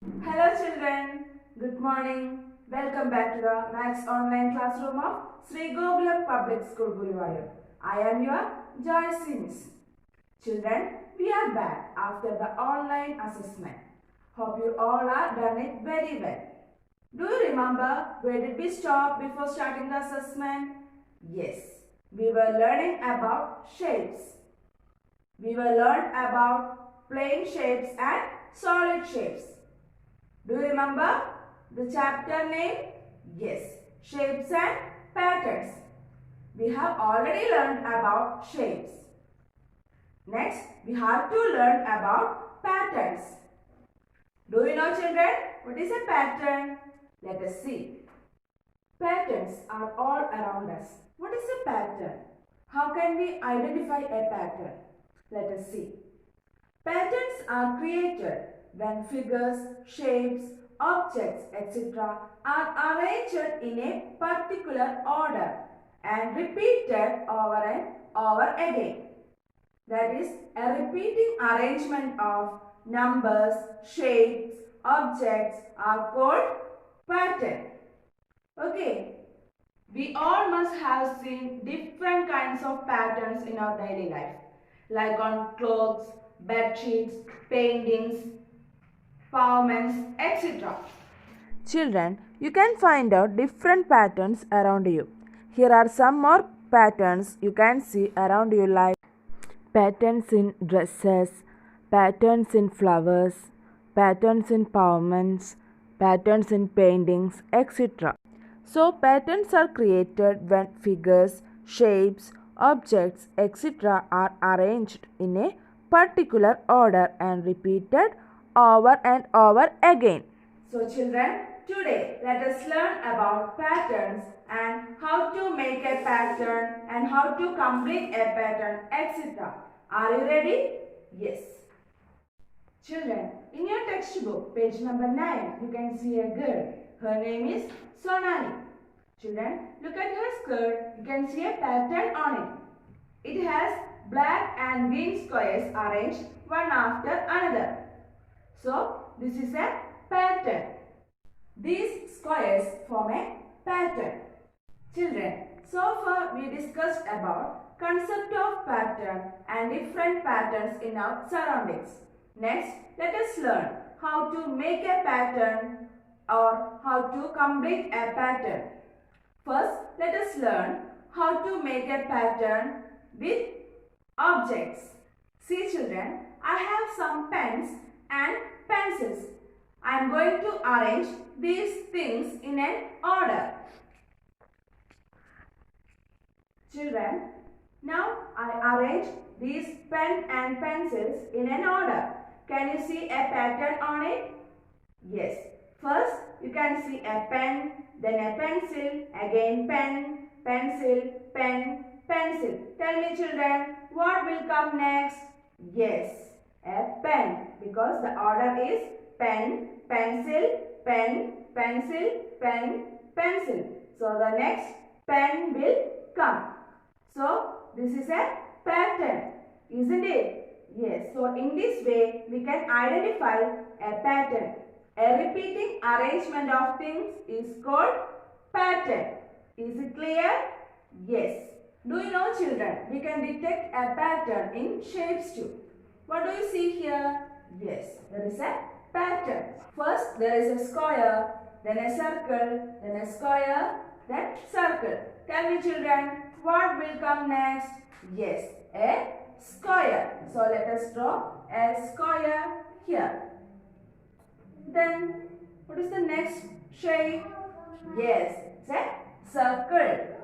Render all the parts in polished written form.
Hello children, good morning. Welcome back to the Maths online classroom of Sri Gokulam Public School Guruvayur. I am your Joyce Miss. Children, we are back after the online assessment. Hope you all are done it very well. Do you remember where did we stop before starting the assessment? Yes, we were learning about shapes. We were learned about plane shapes and solid shapes. Do you remember the chapter name? Yes, shapes and patterns. We have already learned about shapes. Next, we have to learn about patterns. Do you know children what is a pattern? Let us see. Patterns are all around us. What is a pattern? How can we identify a pattern? Let us see. Patterns are created when figures, shapes, objects, etc. are arranged in a particular order and repeated over and over again. That is, a repeating arrangement of numbers, shapes, objects are called pattern. Okay. We all must have seen different kinds of patterns in our daily life, like on clothes, bed sheets, paintings, pavements, etc. Children, you can find out different patterns around you. Here are some more patterns you can see around you, like patterns in dresses, patterns in flowers, patterns in pavements, patterns in paintings, etc. So, patterns are created when figures, shapes, objects, etc. are arranged in a particular order and repeated over and over again. So, children, today let us learn about patterns and how to make a pattern and how to complete a pattern, etc. Are you ready? Yes. Children, in your textbook, page number 9, you can see a girl. Her name is Sonali. Children, look at her skirt. You can see a pattern on it. It has black and green squares arranged one after another. So, this is a pattern. These squares form a pattern. Children, so far we discussed about concept of pattern and different patterns in our surroundings. Next, let us learn how to make a pattern or how to complete a pattern. First, let us learn how to make a pattern with objects. See children, I have some pens and pencils. I am going to arrange these things in an order. Children, now I arrange these pen and pencils in an order. Can you see a pattern on it? Yes. First, you can see a pen, then a pencil, again pen, pencil, pen, pencil. Tell me children, what will come next? Yes, a pen, because the order is pen, pencil, pen, pencil, pen, pencil. So the next pen will come. So this is a pattern, isn't it? Yes. So in this way we can identify a pattern. A repeating arrangement of things is called pattern. Is it clear? Yes. Do you know children, we can detect a pattern in shapes too. What do you see here? Yes, there is a pattern. First there is a square, then a circle, then a square, then circle. Tell me children, what will come next? Yes, a square. So let us draw a square here. Then what is the next shape? Yes, it's a circle.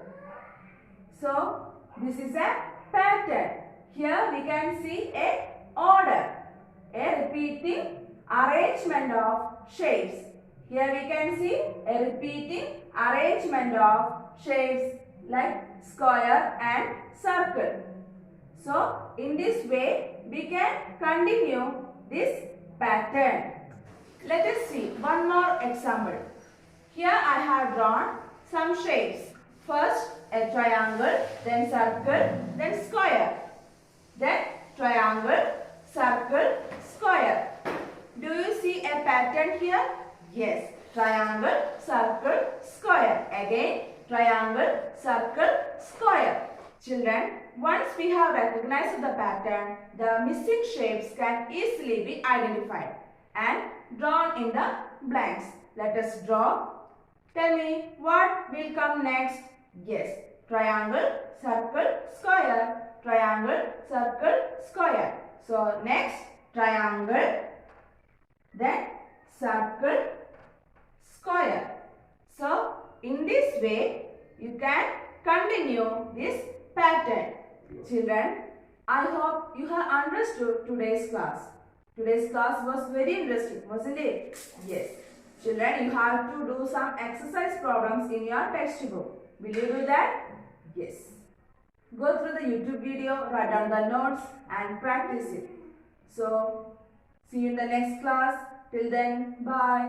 So this is a pattern. Here we can see a order, a repeating arrangement of shapes. Here we can see a repeating arrangement of shapes like square and circle. So in this way we can continue this pattern. Let us see one more example. Here I have drawn some shapes. First a triangle, then circle, then square. Then triangle, circle, square. Do Do you see a pattern here? Yes. Triangle, circle, square. Again, triangle, circle, square. Children, once we have recognized the pattern, the missing shapes can easily be identified and drawn in the blanks. Let us draw. Tell me what will come next. Yes, triangle, circle, square. Triangle, circle, square. So next, triangle, then circle, square. So in this way, you can continue this pattern. Children, I hope you have understood today's class. Today's class was very interesting, wasn't it? Yes. Children, you have to do some exercise problems in your textbook. Will you do that? Yes. Go through the YouTube video, write down the notes and practice it. So, see you in the next class. Till then, bye.